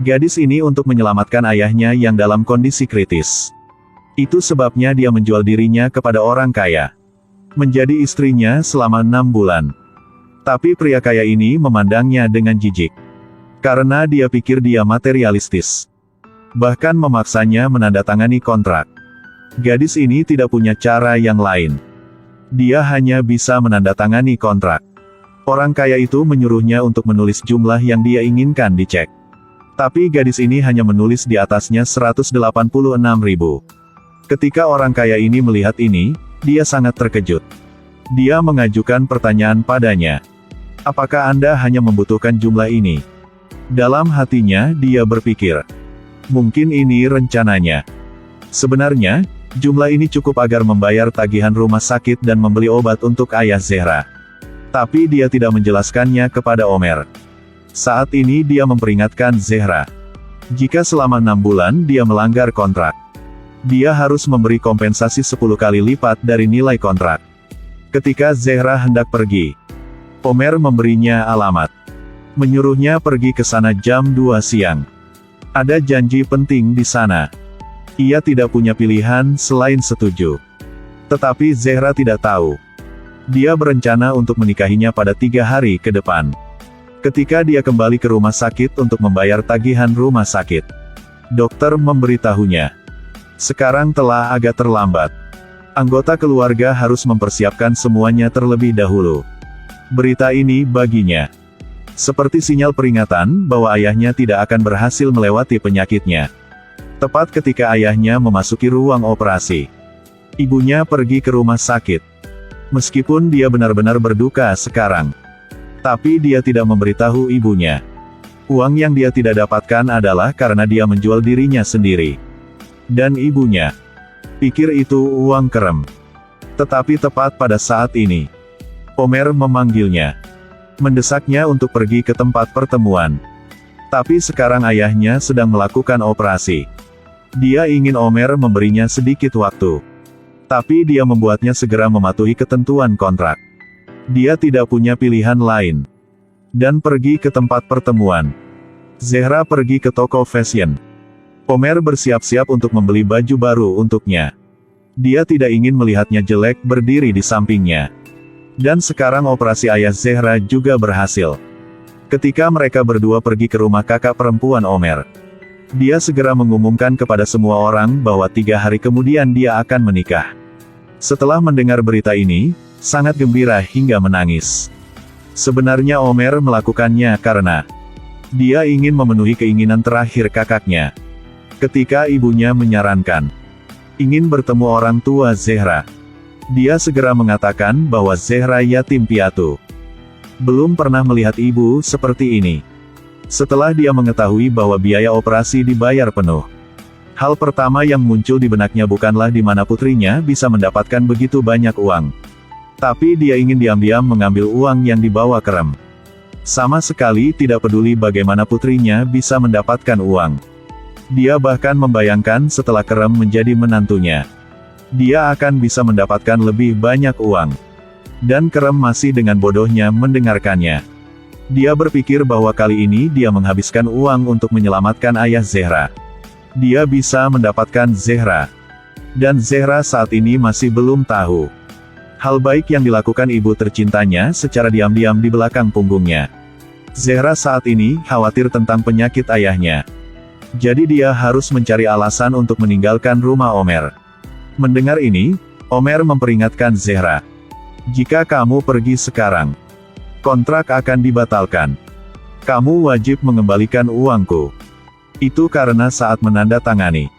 gadis ini untuk menyelamatkan ayahnya yang dalam kondisi kritis. Itu sebabnya dia menjual dirinya kepada orang kaya. Menjadi istrinya selama 6 bulan. Tapi pria kaya ini memandangnya dengan jijik. Karena dia pikir dia materialistis. Bahkan memaksanya menandatangani kontrak. Gadis ini tidak punya cara yang lain. Dia hanya bisa menandatangani kontrak. Orang kaya itu menyuruhnya untuk menulis jumlah yang dia inginkan di cek. Tapi gadis ini hanya menulis di atasnya 186.000. Ketika orang kaya ini melihat ini, dia sangat terkejut. Dia mengajukan pertanyaan padanya. Apakah Anda hanya membutuhkan jumlah ini? Dalam hatinya dia berpikir. Mungkin ini rencananya. Sebenarnya, jumlah ini cukup agar membayar tagihan rumah sakit dan membeli obat untuk ayah Zehra. Tapi dia tidak menjelaskannya kepada Omer. Saat ini dia memperingatkan Zehra. Jika selama 6 bulan dia melanggar kontrak, dia harus memberi kompensasi 10 kali lipat dari nilai kontrak. Ketika Zehra hendak pergi, Omer memberinya alamat. Menyuruhnya pergi ke sana jam 2 siang. Ada janji penting di sana. Ia tidak punya pilihan selain setuju. Tetapi Zehra tidak tahu. Dia berencana untuk menikahinya pada 3 hari ke depan. Ketika dia kembali ke rumah sakit untuk membayar tagihan rumah sakit, dokter memberitahunya. Sekarang telah agak terlambat. Anggota keluarga harus mempersiapkan semuanya terlebih dahulu. Berita ini baginya seperti sinyal peringatan bahwa ayahnya tidak akan berhasil melewati penyakitnya. Tepat ketika ayahnya memasuki ruang operasi, ibunya pergi ke rumah sakit. Meskipun dia benar-benar berduka sekarang, tapi dia tidak memberitahu ibunya. Uang yang dia tidak dapatkan adalah karena dia menjual dirinya sendiri. Dan ibunya pikir itu uang kerem. Tetapi tepat pada saat ini, Omer memanggilnya. Mendesaknya untuk pergi ke tempat pertemuan. Tapi sekarang ayahnya sedang melakukan operasi. Dia ingin Omer memberinya sedikit waktu. Tapi dia membuatnya segera mematuhi ketentuan kontrak. Dia tidak punya pilihan lain. Dan pergi ke tempat pertemuan. Zehra pergi ke toko fashion. Omer bersiap-siap untuk membeli baju baru untuknya. Dia tidak ingin melihatnya jelek berdiri di sampingnya. Dan sekarang operasi ayah Zehra juga berhasil. Ketika mereka berdua pergi ke rumah kakak perempuan Omer, dia segera mengumumkan kepada semua orang bahwa 3 hari kemudian dia akan menikah. Setelah mendengar berita ini, sangat gembira hingga menangis. Sebenarnya Omer melakukannya karena dia ingin memenuhi keinginan terakhir kakaknya. Ketika ibunya menyarankan ingin bertemu orang tua Zehra, dia segera mengatakan bahwa Zehra yatim piatu. Belum pernah melihat ibu seperti ini. Setelah dia mengetahui bahwa biaya operasi dibayar penuh, hal pertama yang muncul di benaknya bukanlah di mana putrinya bisa mendapatkan begitu banyak uang. Tapi dia ingin diam-diam mengambil uang yang dibawa Kerem. Sama sekali tidak peduli bagaimana putrinya bisa mendapatkan uang. Dia bahkan membayangkan setelah Kerem menjadi menantunya, dia akan bisa mendapatkan lebih banyak uang. Dan Kerem masih dengan bodohnya mendengarkannya. Dia berpikir bahwa kali ini dia menghabiskan uang untuk menyelamatkan ayah Zehra. Dia bisa mendapatkan Zehra. Dan Zehra saat ini masih belum tahu hal baik yang dilakukan ibu tercintanya secara diam-diam di belakang punggungnya. Zehra saat ini khawatir tentang penyakit ayahnya. Jadi dia harus mencari alasan untuk meninggalkan rumah Omer. Mendengar ini, Omer memperingatkan Zehra. Jika kamu pergi sekarang, kontrak akan dibatalkan. Kamu wajib mengembalikan uangku. Itu karena saat menandatangani,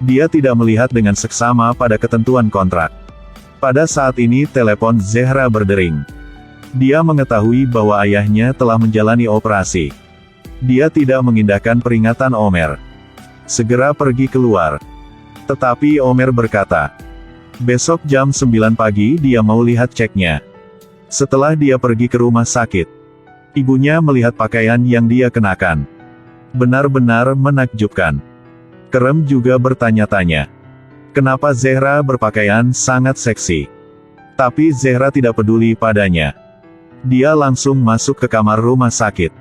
dia tidak melihat dengan seksama pada ketentuan kontrak. Pada saat ini telepon Zehra berdering. Dia mengetahui bahwa ayahnya telah menjalani operasi. Dia tidak mengindahkan peringatan Omer. Segera pergi keluar. Tetapi Omer berkata, besok jam 9 pagi dia mau lihat ceknya. Setelah dia pergi ke rumah sakit, ibunya melihat pakaian yang dia kenakan. Benar-benar menakjubkan. Kerem juga bertanya-tanya, kenapa Zehra berpakaian sangat seksi. Tapi Zehra tidak peduli padanya. Dia langsung masuk ke kamar rumah sakit.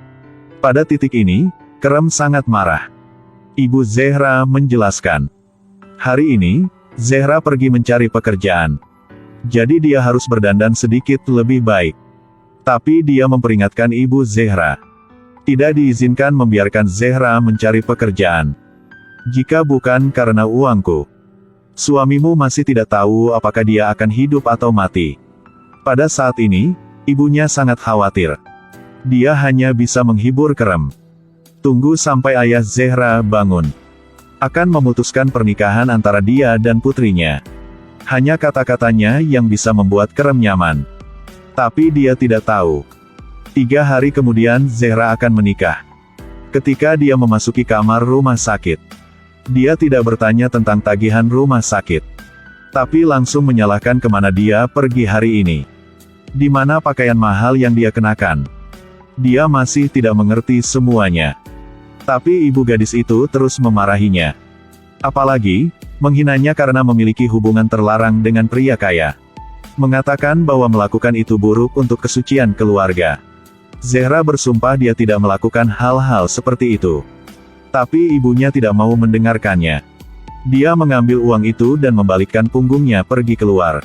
Pada titik ini, Kerem sangat marah. Ibu Zehra menjelaskan. Hari ini, Zehra pergi mencari pekerjaan. Jadi dia harus berdandan sedikit lebih baik. Tapi dia memperingatkan Ibu Zehra. Tidak diizinkan membiarkan Zehra mencari pekerjaan. Jika bukan karena uangku, suamimu masih tidak tahu apakah dia akan hidup atau mati. Pada saat ini, ibunya sangat khawatir. Dia hanya bisa menghibur Kerem. Tunggu sampai ayah Zehra bangun. Akan memutuskan pernikahan antara dia dan putrinya. Hanya kata-katanya yang bisa membuat Kerem nyaman. Tapi dia tidak tahu. 3 hari kemudian Zehra akan menikah. Ketika dia memasuki kamar rumah sakit, dia tidak bertanya tentang tagihan rumah sakit. Tapi langsung menyalahkan kemana dia pergi hari ini. Di mana pakaian mahal yang dia kenakan. Dia masih tidak mengerti semuanya. Tapi ibu gadis itu terus memarahinya. Apalagi, menghinanya karena memiliki hubungan terlarang dengan pria kaya. Mengatakan bahwa melakukan itu buruk untuk kesucian keluarga. Zehra bersumpah dia tidak melakukan hal-hal seperti itu. Tapi ibunya tidak mau mendengarkannya. Dia mengambil uang itu dan membalikkan punggungnya pergi keluar.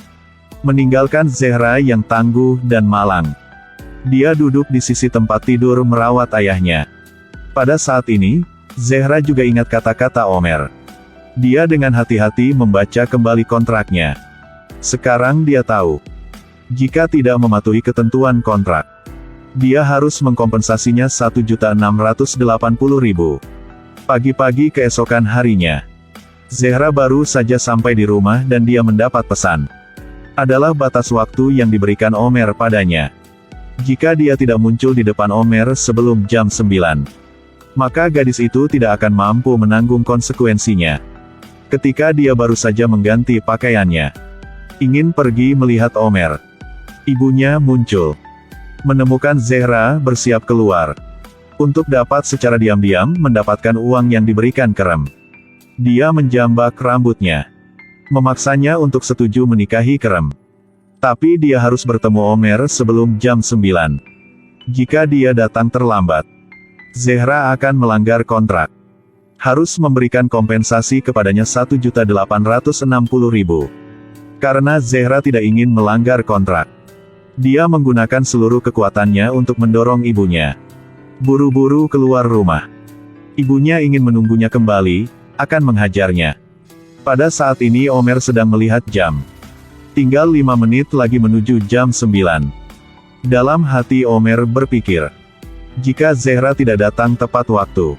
Meninggalkan Zehra yang tangguh dan malang. Dia duduk di sisi tempat tidur merawat ayahnya. Pada saat ini, Zehra juga ingat kata-kata Omer. Dia dengan hati-hati membaca kembali kontraknya. Sekarang dia tahu. Jika tidak mematuhi ketentuan kontrak, dia harus mengkompensasinya 1.680.000. Pagi-pagi keesokan harinya, Zehra baru saja sampai di rumah dan dia mendapat pesan. Adalah batas waktu yang diberikan Omer padanya. Jika dia tidak muncul di depan Omer sebelum jam 9, maka gadis itu tidak akan mampu menanggung konsekuensinya. Ketika dia baru saja mengganti pakaiannya, ingin pergi melihat Omer, ibunya muncul. Menemukan Zehra bersiap keluar. Untuk dapat secara diam-diam mendapatkan uang yang diberikan Kerem. Dia menjambak rambutnya. Memaksanya untuk setuju menikahi Kerem. Tapi dia harus bertemu Omer sebelum jam 9. Jika dia datang terlambat, Zehra akan melanggar kontrak. Harus memberikan kompensasi kepadanya 1.860.000. Karena Zehra tidak ingin melanggar kontrak. Dia menggunakan seluruh kekuatannya untuk mendorong ibunya. Buru-buru keluar rumah. Ibunya ingin menunggunya kembali, akan menghajarnya. Pada saat ini Omer sedang melihat jam. Tinggal 5 menit lagi menuju jam 9. Dalam hati Omer berpikir, jika Zehra tidak datang tepat waktu,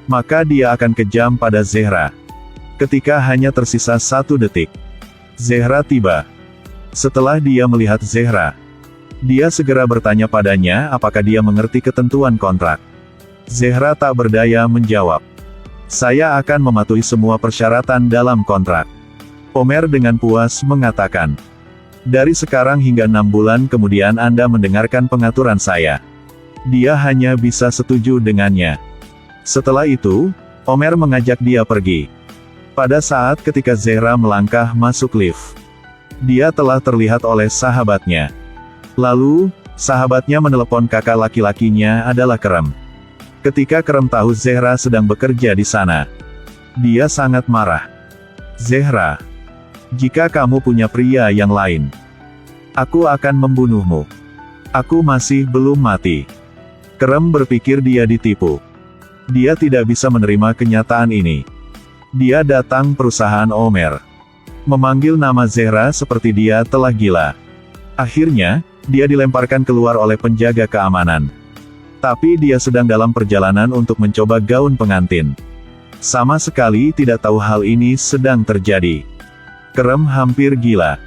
maka dia akan kejam pada Zehra. Ketika hanya tersisa 1 detik, Zehra tiba. Setelah dia melihat Zehra, dia segera bertanya padanya apakah dia mengerti ketentuan kontrak. Zehra tak berdaya menjawab. Saya akan mematuhi semua persyaratan dalam kontrak. Omer dengan puas mengatakan. Dari sekarang hingga 6 bulan kemudian Anda mendengarkan pengaturan saya. Dia hanya bisa setuju dengannya. Setelah itu, Omer mengajak dia pergi. Pada saat ketika Zehra melangkah masuk lift, dia telah terlihat oleh sahabatnya. Lalu, sahabatnya menelepon kakak laki-lakinya adalah Kerem. Ketika Kerem tahu Zehra sedang bekerja di sana, dia sangat marah. Zehra, jika kamu punya pria yang lain, aku akan membunuhmu. Aku masih belum mati. Kerem berpikir dia ditipu. Dia tidak bisa menerima kenyataan ini. Dia datang perusahaan Omer. Memanggil nama Zehra seperti dia telah gila. Akhirnya, dia dilemparkan keluar oleh penjaga keamanan. Tapi dia sedang dalam perjalanan untuk mencoba gaun pengantin. Sama sekali tidak tahu hal ini sedang terjadi. Kerem hampir gila.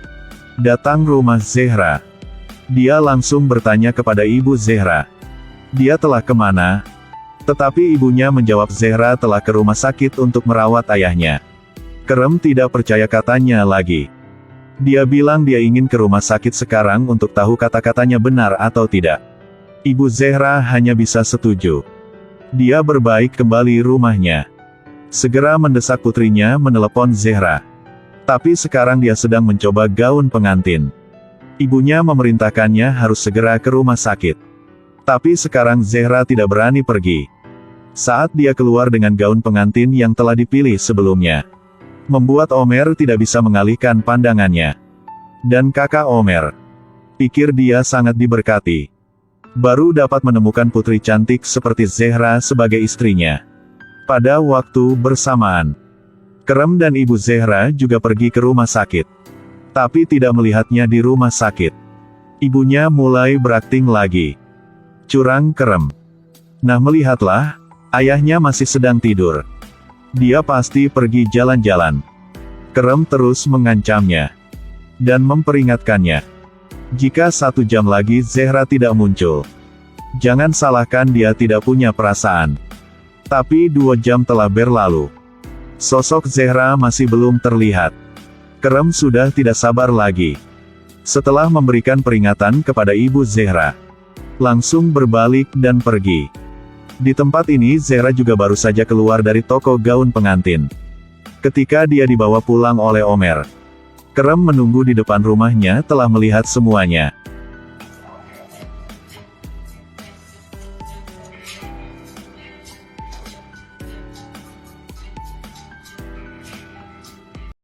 Datang rumah Zehra. Dia langsung bertanya kepada ibu Zehra. Dia telah kemana? Tetapi ibunya menjawab Zehra telah ke rumah sakit untuk merawat ayahnya. Kerem tidak percaya katanya lagi. Dia bilang dia ingin ke rumah sakit sekarang untuk tahu kata-katanya benar atau tidak. Ibu Zehra hanya bisa setuju. Dia berbaik kembali rumahnya. Segera mendesak putrinya menelepon Zehra. Tapi sekarang dia sedang mencoba gaun pengantin. Ibunya memerintahkannya harus segera ke rumah sakit. Tapi sekarang Zehra tidak berani pergi. Saat dia keluar dengan gaun pengantin yang telah dipilih sebelumnya, membuat Omer tidak bisa mengalihkan pandangannya. Dan kakak Omer, pikir dia sangat diberkati. Baru dapat menemukan putri cantik seperti Zehra sebagai istrinya. Pada waktu bersamaan, Kerem dan ibu Zehra juga pergi ke rumah sakit. Tapi tidak melihatnya di rumah sakit. Ibunya mulai berakting lagi. Curang Kerem. Nah melihatlah, ayahnya masih sedang tidur. Dia pasti pergi jalan-jalan. Kerem terus mengancamnya. Dan memperingatkannya. Jika 1 jam lagi Zehra tidak muncul, jangan salahkan dia tidak punya perasaan. Tapi 2 jam telah berlalu. Sosok Zehra masih belum terlihat. Kerem sudah tidak sabar lagi. Setelah memberikan peringatan kepada ibu Zehra, langsung berbalik dan pergi. Di tempat ini Zehra juga baru saja keluar dari toko gaun pengantin. Ketika dia dibawa pulang oleh Omer, Kerem menunggu di depan rumahnya telah melihat semuanya.